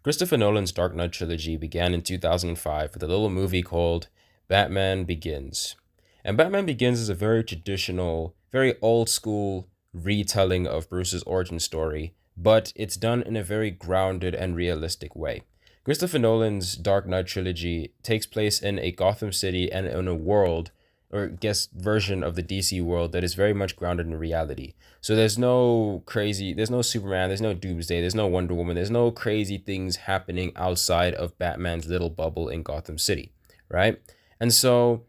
Christopher Nolan's Dark Knight trilogy began in 2005 with a little movie called Batman Begins. And Batman Begins is a very traditional, very old school retelling of Bruce's origin story, but it's done in a very grounded and realistic way. Christopher Nolan's Dark Knight trilogy takes place in a Gotham City and in a world, or I guess version of the DC world that is very much grounded in reality. So there's no Superman, there's no Doomsday, there's no Wonder Woman, there's no crazy things happening outside of Batman's little bubble in Gotham City, right? And so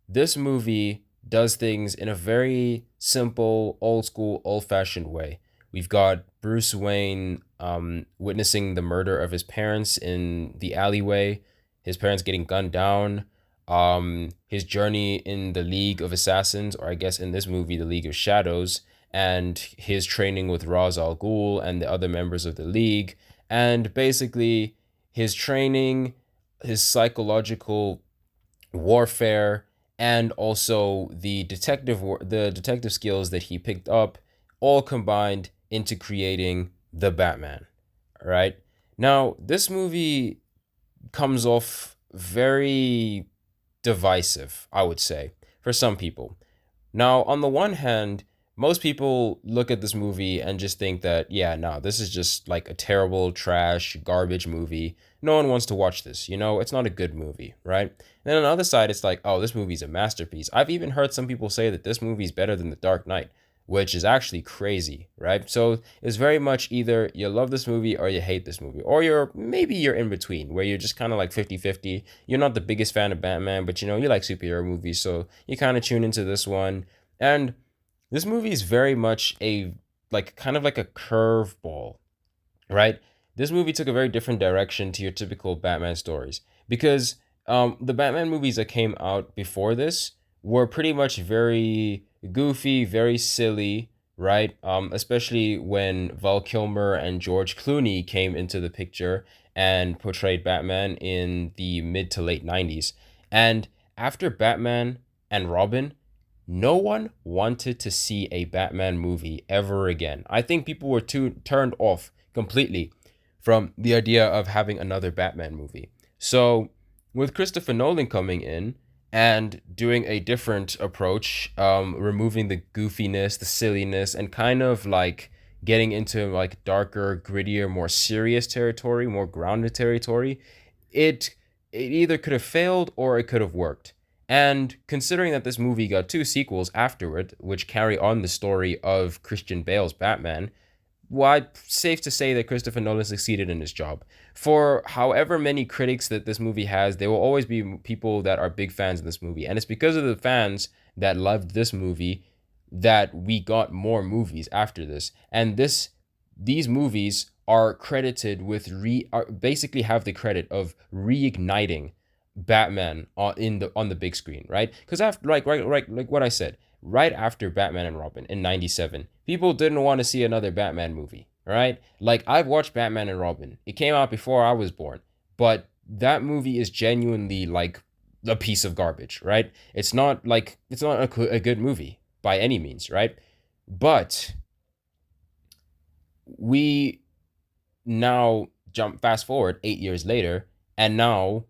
this movie does things in a very simple, old school, old fashioned way. We've got Bruce Wayne witnessing the murder of his parents in the alleyway, his parents getting gunned down, his journey in the League of Assassins, or I guess in this movie, the League of Shadows, and his training with Ra's al Ghul and the other members of the League, and basically his training, his psychological warfare, and also the detective skills that he picked up, all combined into creating the Batman. All right. Now, this movie comes off very divisive, I would say, for some people. Now, on the one hand, most people look at this movie and just think that, yeah, no, this is just like a terrible, trash, garbage movie. No one wants to watch this. It's not a good movie, right? And then on the other side, it's like, oh, this movie's a masterpiece. I've even heard some people say that this movie's better than The Dark Knight, which is actually crazy, right? So it's very much either you love this movie or you hate this movie, or you're in between, where you're just kind of like 50-50. You're not the biggest fan of Batman, but you like superhero movies, so you kind of tune into this one. And this movie is very much a like kind of like a curveball, right? This movie took a very different direction to your typical Batman stories because the Batman movies that came out before this were pretty much very goofy, very silly, right? Especially when Val Kilmer and George Clooney came into the picture and portrayed Batman in the mid to late 90s. And after Batman and Robin, no one wanted to see a Batman movie ever again. I think people were too turned off completely from the idea of having another Batman movie. So, with Christopher Nolan coming in and doing a different approach, removing the goofiness, the silliness, and kind of like getting into like darker, grittier, more serious territory, more grounded territory, it it either could have failed or it could have worked. And considering that this movie got two sequels afterward, which carry on the story of Christian Bale's Batman, well, safe to say that Christopher Nolan succeeded in his job. For however many critics that this movie has, there will always be people that are big fans of this movie. And it's because of the fans that loved this movie that we got more movies after this. And these movies are credited with basically have the credit of reigniting Batman on the big screen, right? Because after like what I said, right after Batman and Robin in '97, people didn't want to see another Batman movie, right? Like I've watched Batman and Robin. It came out before I was born, but that movie is genuinely like a piece of garbage, right? It's not a good movie by any means, right? But we now jump fast forward 8 years later, and now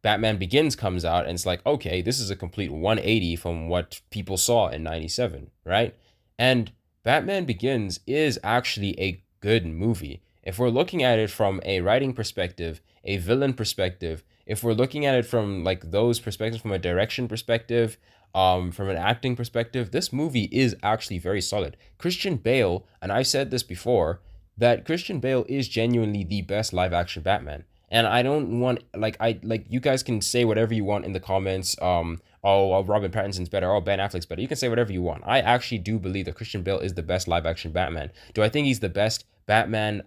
Batman Begins comes out, and it's like, okay, this is a complete 180 from what people saw in '97, right? And Batman Begins is actually a good movie. If we're looking at it from a writing perspective, a villain perspective, if we're looking at it from like those perspectives, from a direction perspective, from an acting perspective, this movie is actually very solid. Christian Bale, and I've said this before, that Christian Bale is genuinely the best live action Batman. And I don't want like you guys can say whatever you want in the comments. Oh, well, Robert Pattinson's better. Oh, Ben Affleck's better. You can say whatever you want. I actually do believe that Christian Bale is the best live action Batman. Do I think he's the best Batman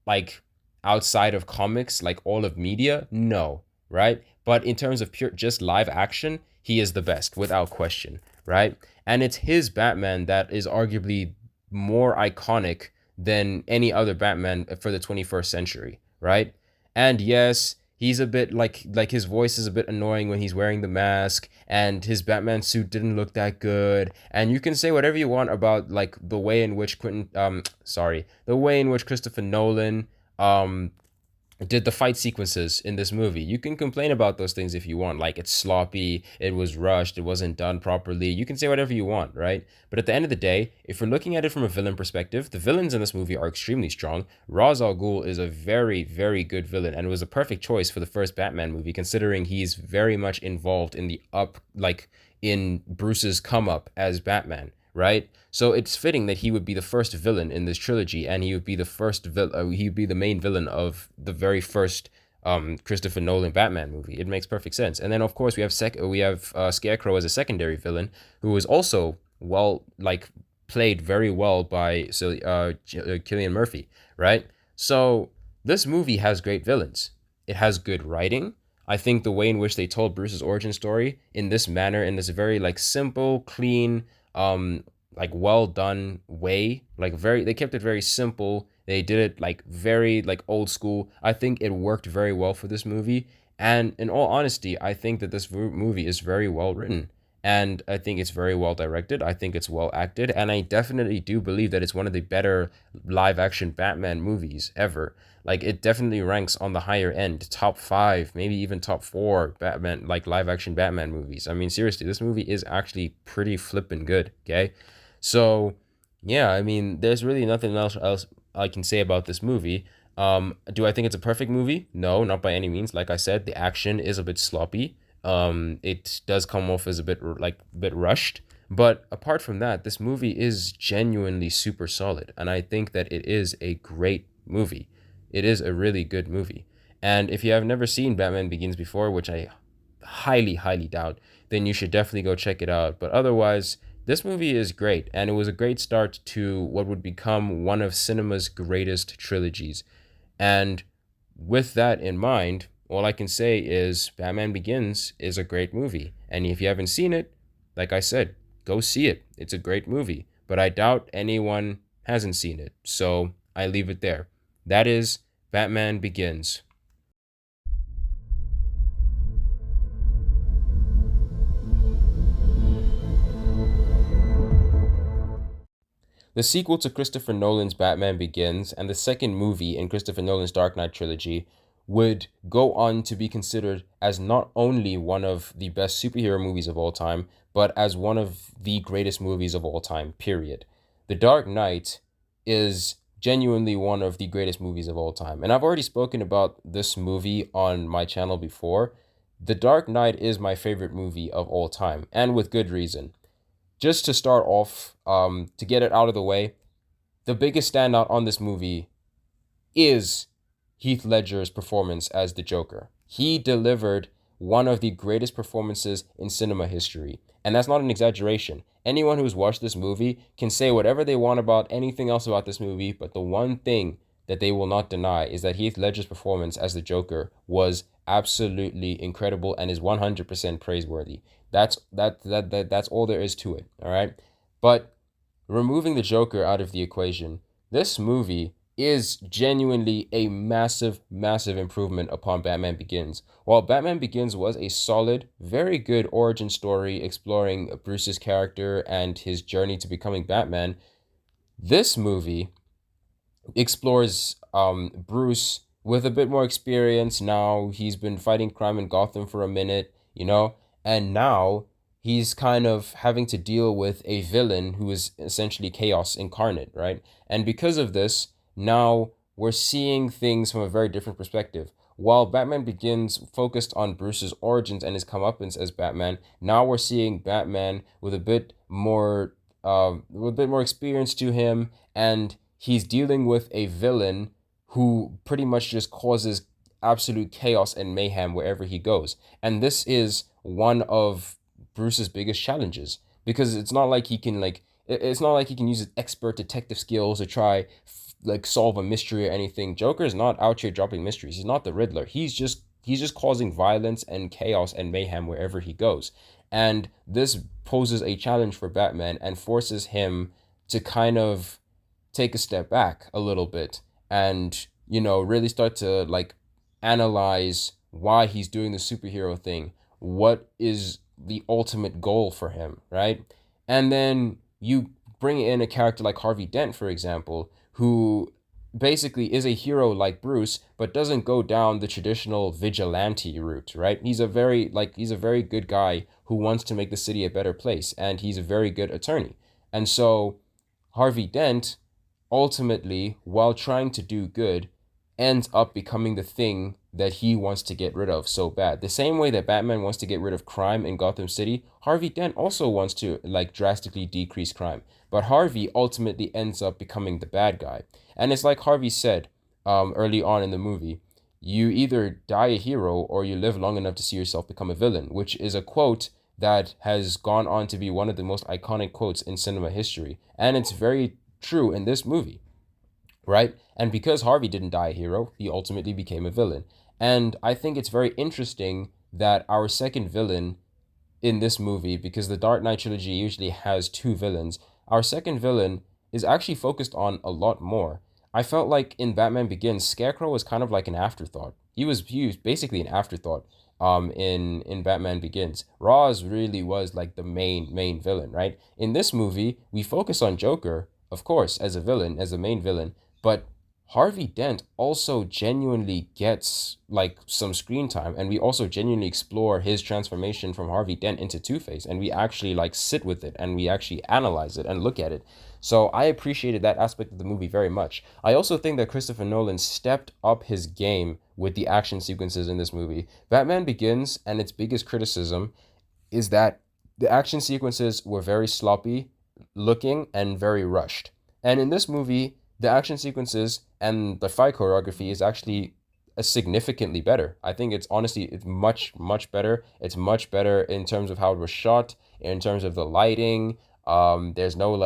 like outside of comics, like all of media? No, right? But in terms of pure just live action, he is the best without question, right? And it's his Batman that is arguably more iconic than any other Batman for the 21st century, right? And yes, he's a bit like his voice is a bit annoying when he's wearing the mask, and his Batman suit didn't look that good. And you can say whatever you want about like the way in which the way in which Christopher Nolan did the fight sequences in this movie. You can complain about those things if you want. Like, it's sloppy, it was rushed, it wasn't done properly. You can say whatever you want, right? But at the end of the day, if we're looking at it from a villain perspective, the villains in this movie are extremely strong. Ra's al Ghul is a very, very good villain, and it was a perfect choice for the first Batman movie, considering he's very much involved in the in Bruce's come up as Batman, right? So it's fitting that he would be the first villain in this trilogy, and he would be the he would be the main villain of the very first Christopher Nolan Batman movie. It makes perfect sense. And then of course we have Scarecrow as a secondary villain, who was also played very well by Cillian Murphy, right? So this movie has great villains. It has good writing. I think the way in which they told Bruce's origin story in this manner, in this very simple, clean, well done way, they kept it very simple. They did it very old school. I think it worked very well for this movie. And in all honesty, I think that this movie is very well written. And I think it's very well directed. I think it's well acted. And I definitely do believe that it's one of the better live action Batman movies ever. Like, it definitely ranks on the higher end, top five, maybe even top four Batman, live action Batman movies. I mean, seriously, this movie is actually pretty flippin' good. Okay, so yeah, I mean, there's really nothing else I can say about this movie. Do I think it's a perfect movie? No, not by any means. Like I said, the action is a bit sloppy. It does come off as a bit rushed. But apart from that, this movie is genuinely super solid, and I think that it is a great movie. It is a really good movie. And if you have never seen Batman Begins before, which I highly, highly doubt, then you should definitely go check it out. But otherwise, this movie is great, and it was a great start to what would become one of cinema's greatest trilogies. And with that in mind, all I can say is Batman Begins is a great movie. And if you haven't seen it, like I said, go see it. It's a great movie. But I doubt anyone hasn't seen it. So I leave it there. That is Batman Begins. The sequel to Christopher Nolan's Batman Begins and the second movie in Christopher Nolan's Dark Knight trilogy would go on to be considered as not only one of the best superhero movies of all time, but as one of the greatest movies of all time, period. The Dark Knight is genuinely one of the greatest movies of all time. And I've already spoken about this movie on my channel before. The Dark Knight is my favorite movie of all time, and with good reason. Just to start off, to get it out of the way, the biggest standout on this movie is Heath Ledger's performance as the Joker. He delivered one of the greatest performances in cinema history. And that's not an exaggeration. Anyone who's watched this movie can say whatever they want about anything else about this movie, but the one thing that they will not deny is that Heath Ledger's performance as the Joker was absolutely incredible and is 100% praiseworthy. That's all there is to it, all right? But removing the Joker out of the equation, this movie is genuinely a massive, massive improvement upon Batman Begins. While Batman Begins was a solid, very good origin story exploring Bruce's character and his journey to becoming Batman, this movie explores Bruce with a bit more experience now. He's been fighting crime in Gotham for a minute, and now he's kind of having to deal with a villain who is essentially chaos incarnate, right? And because of this, now we're seeing things from a very different perspective. While Batman Begins focused on Bruce's origins and his comeuppance as Batman, now we're seeing Batman with a bit more experience to him, and he's dealing with a villain who pretty much just causes absolute chaos and mayhem wherever he goes. And this is one of Bruce's biggest challenges, because it's not like he can use his expert detective skills to try solve a mystery or anything. Joker is not out here dropping mysteries. He's not the Riddler. He's just causing violence and chaos and mayhem wherever he goes. And this poses a challenge for Batman and forces him to kind of take a step back a little bit and really start to analyze why he's doing the superhero thing. What is the ultimate goal for him, right? And then you bring in a character like Harvey Dent, for example, who basically is a hero like Bruce, but doesn't go down the traditional vigilante route, right? He's a very good guy who wants to make the city a better place, and he's a very good attorney. And so Harvey Dent, ultimately, while trying to do good, ends up becoming the thing that he wants to get rid of so bad. The same way that Batman wants to get rid of crime in Gotham City, Harvey Dent also wants to like drastically decrease crime. But Harvey ultimately ends up becoming the bad guy. And it's like Harvey said early on in the movie, you either die a hero or you live long enough to see yourself become a villain, which is a quote that has gone on to be one of the most iconic quotes in cinema history. And it's very true in this movie, right? And because Harvey didn't die a hero, he ultimately became a villain. And I think it's very interesting that our second villain in this movie, because the Dark Knight trilogy usually has two villains, our second villain is actually focused on a lot more. I felt like in Batman Begins, Scarecrow was kind of like an afterthought. He was basically an afterthought in Batman Begins. Ra's really was like the main villain, right? In this movie, we focus on Joker, of course, as a villain, as a main villain, but Harvey Dent also genuinely gets like some screen time, and we also genuinely explore his transformation from Harvey Dent into Two-Face, and we actually like sit with it and we actually analyze it and look at it. So I appreciated that aspect of the movie very much. I also think that Christopher Nolan stepped up his game with the action sequences in this movie. Batman Begins, and its biggest criticism is that the action sequences were very sloppy looking and very rushed. And in this movie, the action sequences and the fight choreography is actually significantly better. I think it's much better. It's much better in terms of how it was shot, in terms of the lighting. There's no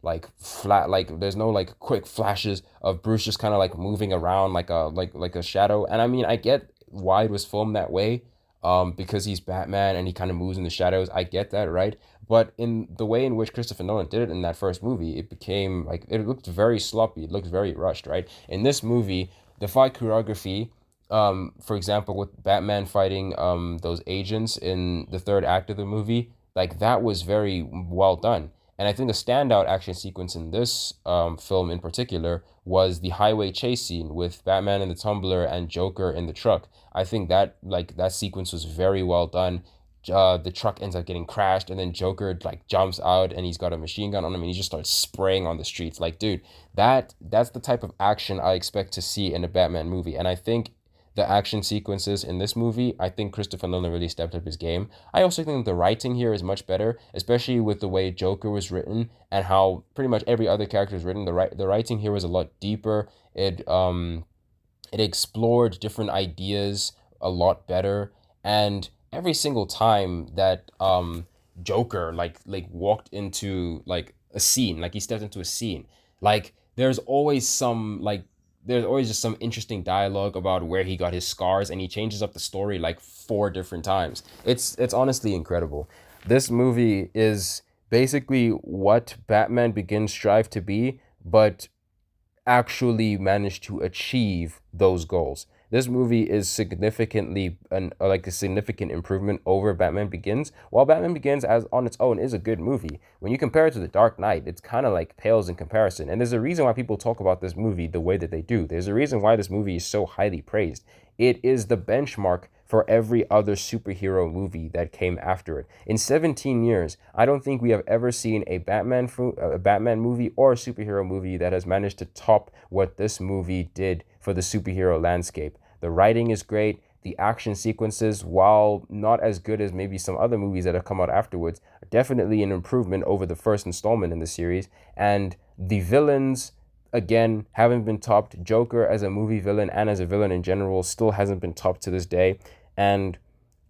there's no like quick flashes of Bruce just kind of like moving around like a shadow. And I mean, I get why it was filmed that way, because he's Batman and he kind of moves in the shadows. I get that, right? But in the way in which Christopher Nolan did it in that first movie, it became like it looked very sloppy. It looked very rushed, right? In this movie, the fight choreography, for example, with Batman fighting those agents in the third act of the movie, like that was very well done. And I think the standout action sequence in this film in particular was the highway chase scene with Batman in the tumbler and Joker in the truck. I think that sequence was very well done. The truck ends up getting crashed, and then Joker like jumps out, and he's got a machine gun on him, and he just starts spraying on the streets. Like, dude, that's the type of action I expect to see in a Batman movie, and I think the action sequences in this movie, I think Christopher Nolan really stepped up his game. I also think the writing here is much better, especially with the way Joker was written and how pretty much every other character is written. The writing here was a lot deeper. It explored different ideas a lot better, and every single time that Joker like walked into like a scene, like he stepped into a scene, like there's always just some interesting dialogue about where he got his scars, and he changes up the story like four different times. It's honestly incredible. This movie is basically what Batman Begins strive to be, but actually managed to achieve those goals. This movie is significantly like a significant improvement over Batman Begins. While Batman Begins as on its own is a good movie, when you compare it to The Dark Knight, it's kind of like pales in comparison. And there's a reason why people talk about this movie the way that they do. There's a reason why this movie is so highly praised. It is the benchmark for every other superhero movie that came after it. In 17 years, I don't think we have ever seen a Batman movie or a superhero movie that has managed to top what this movie did for the superhero landscape. The writing is great. The action sequences, while not as good as maybe some other movies that have come out afterwards, are definitely an improvement over the first installment in the series. And the villains, again, haven't been topped. Joker as a movie villain and as a villain in general still hasn't been topped to this day. And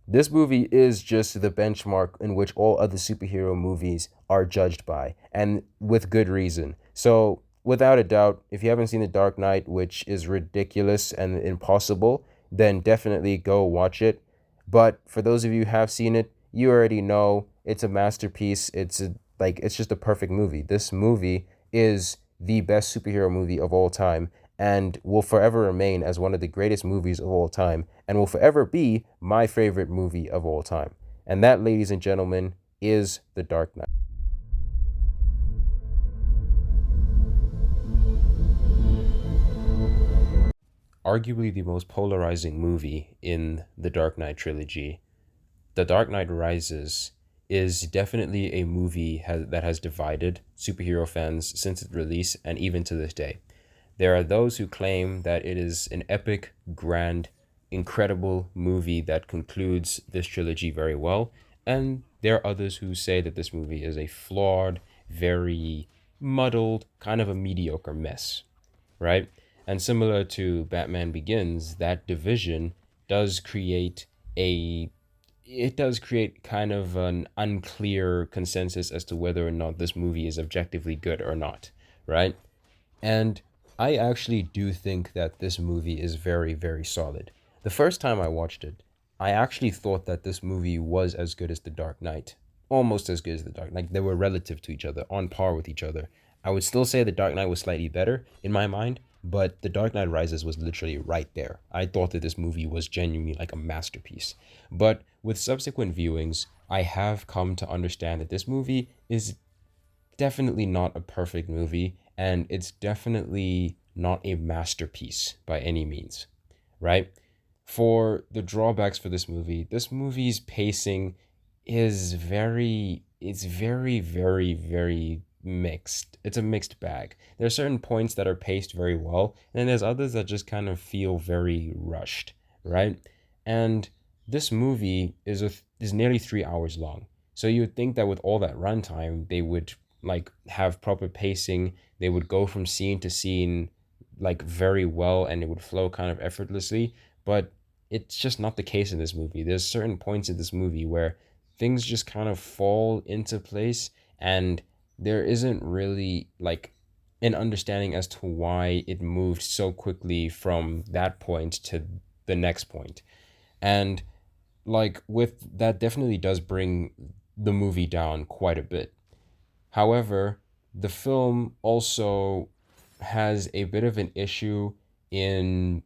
this movie is just the benchmark in which all other superhero movies are judged by, and with good reason. So, without a doubt, if you haven't seen The Dark Knight, which is ridiculous and impossible, then definitely go watch it. But for those of you who have seen it, you already know it's a masterpiece. It's just a perfect movie. This movie is the best superhero movie of all time, and will forever remain as one of the greatest movies of all time, and will forever be my favorite movie of all time. And that, ladies and gentlemen, is The Dark Knight. arguably the most polarizing movie in the Dark Knight trilogy. The Dark Knight Rises is definitely a movie that has divided superhero fans since its release and even to this day. There are those who claim that it is an epic, grand, incredible movie that concludes this trilogy very well, and there are others who say that this movie is a flawed, very muddled, kind of a mediocre mess, right? And similar to Batman Begins, that division does create a it does create kind of an unclear consensus as to whether or not this movie is objectively good or not, right? And I actually do think that this movie is very, very solid. The first time I watched it, I actually thought that this movie was as good as The Dark Knight. Almost as good as The Dark Knight. They were relative to each other, on par with each other. I would still say The Dark Knight was slightly better in my mind, but The Dark Knight Rises was literally right there. I thought that this movie was genuinely like a masterpiece. But with subsequent viewings, I have come to understand that this movie is definitely not a perfect movie, and it's definitely not a masterpiece by any means, right? For the drawbacks for this movie's pacing is very mixed. It's a mixed bag. There are certain points that are paced very well, and then there's others that just kind of feel very rushed, right? And this movie is nearly 3 hours long. So you would think that with all that runtime, they would like have proper pacing. They would go from scene to scene like very well, and it would flow kind of effortlessly. But it's just not the case in this movie. There's certain points in this movie where things just kind of fall into place, and there isn't really like an understanding as to why it moved so quickly from that point to the next point. And like with that definitely does bring the movie down quite a bit. However, the film also has a bit of an issue in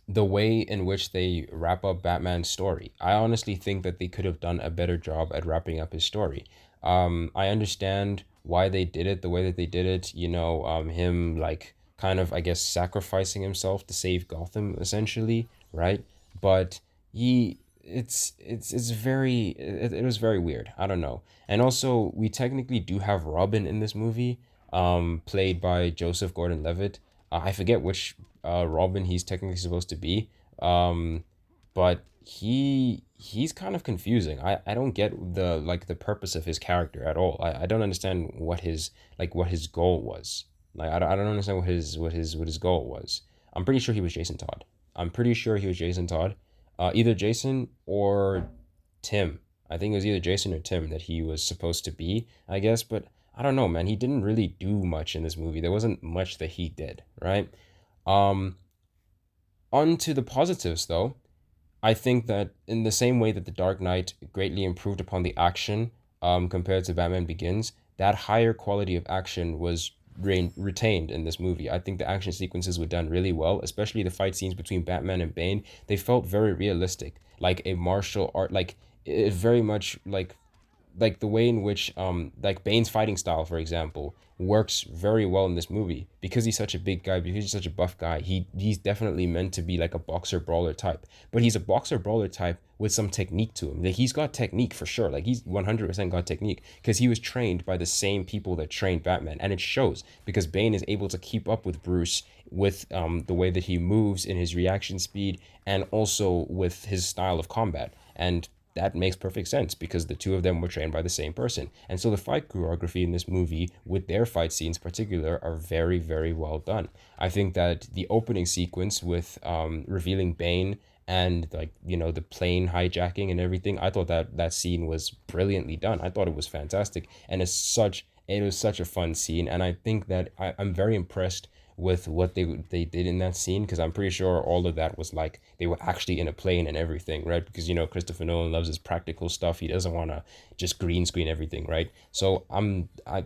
the way in which they wrap up Batman's story. I honestly think that they could have done a better job at wrapping up his story. I understand why they did it the way that they did it. Him like kind of, I guess, sacrificing himself to save Gotham, essentially, right? But it was very weird. I don't know. And also, we technically do have Robin in this movie, played by Joseph Gordon-Levitt. I forget which Robin he's technically supposed to be. But he's kind of confusing. I don't get the purpose of his character at all. I don't understand what his goal was. I don't understand what his goal was. I'm pretty sure he was Jason Todd. I'm pretty sure he was Jason Todd. Either Jason or Tim. I think it was either Jason or Tim that he was supposed to be, I guess, but I don't know, man. He didn't really do much in this movie. There wasn't much that he did, right? Um, on to the positives, though. I think that in the same way that The Dark Knight greatly improved upon the action compared to Batman Begins, that higher quality of action was retained in this movie. I think the action sequences were done really well, especially the fight scenes between Batman and Bane. They felt very realistic, like a martial art, like it very much like the way in which like Bane's fighting style, for example, works very well in this movie because he's such a big guy, because he's such a buff guy. He's definitely meant to be like a boxer brawler type, but he's a boxer brawler type with some technique to him. Like he's got technique for sure. Like he's 100% got technique because he was trained by the same people that trained Batman, and it shows because Bane is able to keep up with Bruce with the way that he moves in his reaction speed and also with his style of combat. And that makes perfect sense because the two of them were trained by the same person. And so the fight choreography in this movie, with their fight scenes in particular, are very, very well done. I think that the opening sequence with revealing Bane and the plane hijacking and everything, I thought that scene was brilliantly done. I thought it was fantastic, and it was such a fun scene. And I think that I'm very impressed with what they did in that scene because I'm pretty sure all of that was like they were actually in a plane and everything, right? Because Christopher Nolan loves his practical stuff. He doesn't want to just green screen everything, right? So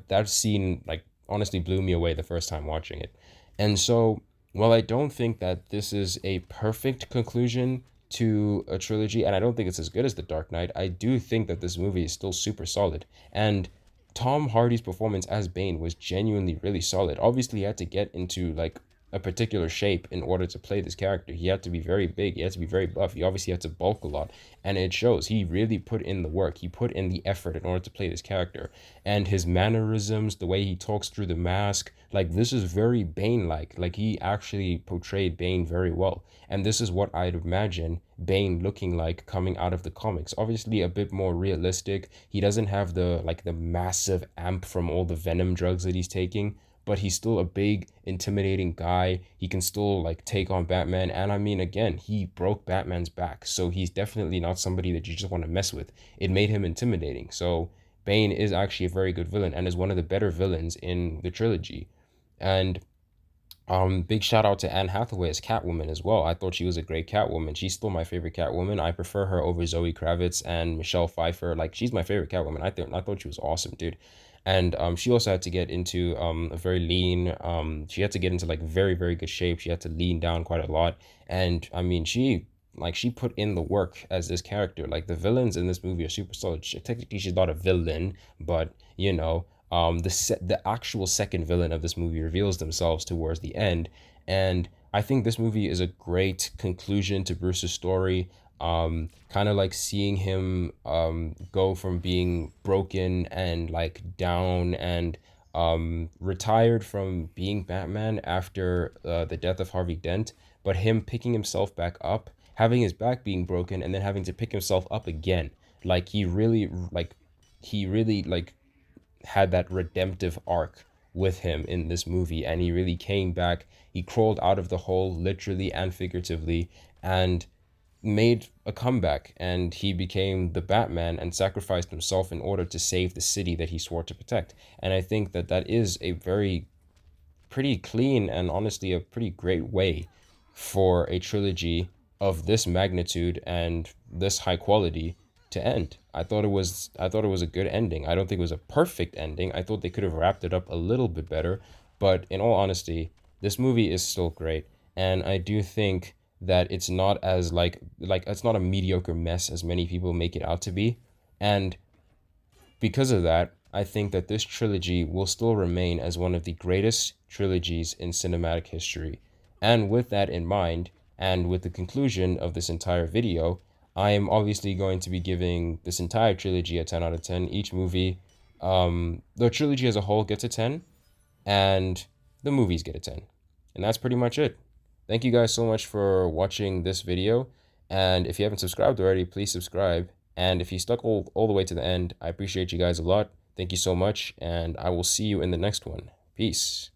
that scene like honestly blew me away the first time watching it. And so while I don't think that this is a perfect conclusion to a trilogy, and I don't think it's as good as The Dark Knight, I do think that this movie is still super solid. And Tom Hardy's performance as Bane was genuinely really solid. Obviously, he had to get into like a particular shape in order to play this character. He had to be very big. He had to be very buff. He obviously had to bulk a lot. And it shows. He really put in the work. He put in the effort in order to play this character. And his mannerisms, the way he talks through the mask, like this is very Bane-like. Like he actually portrayed Bane very well. And this is what I'd imagine Bane looking like coming out of the comics. Obviously a bit more realistic. He doesn't have the massive amp from all the venom drugs that he's taking, but he's still a big, intimidating guy. He can still like take on Batman. And I mean, again, he broke Batman's back. So he's definitely not somebody that you just want to mess with. It made him intimidating. So Bane is actually a very good villain and is one of the better villains in the trilogy. And big shout out to Anne Hathaway as Catwoman as well. I thought she was a great Catwoman. She's still my favorite Catwoman. I prefer her over Zoe Kravitz and Michelle Pfeiffer. Like she's my favorite Catwoman. I thought she was awesome, dude. And she also had to get into a very lean. She had to get into like very very good shape. She had to lean down quite a lot. And I mean, she put in the work as this character. Like the villains in this movie are super solid. Technically, she's not a villain, but you know, the actual second villain of this movie reveals themselves towards the end, and I think this movie is a great conclusion to Bruce's story. Kind of like seeing him go from being broken and like down and retired from being Batman after the death of Harvey Dent, but him picking himself back up, having his back being broken, and then having to pick himself up again. Like he really had that redemptive arc with him in this movie, and he really came back. He crawled out of the hole literally and figuratively and made a comeback, and he became the Batman and sacrificed himself in order to save the city that he swore to protect. And I think that that is a very pretty clean and honestly a pretty great way for a trilogy of this magnitude and this high quality to end. I thought it was a good ending. I don't think it was a perfect ending. I thought they could have wrapped it up a little bit better, but in all honesty, this movie is still great, and I do think that it's not as like it's not a mediocre mess as many people make it out to be. And because of that, I think that this trilogy will still remain as one of the greatest trilogies in cinematic history. And with that in mind, and with the conclusion of this entire video, I am obviously going to be giving this entire trilogy a 10 out of 10. Each movie, the trilogy as a whole gets a 10, and the movies get a 10. And that's pretty much it. Thank you guys so much for watching this video. And if you haven't subscribed already, please subscribe. And if you stuck all the way to the end, I appreciate you guys a lot. Thank you so much. And I will see you in the next one. Peace.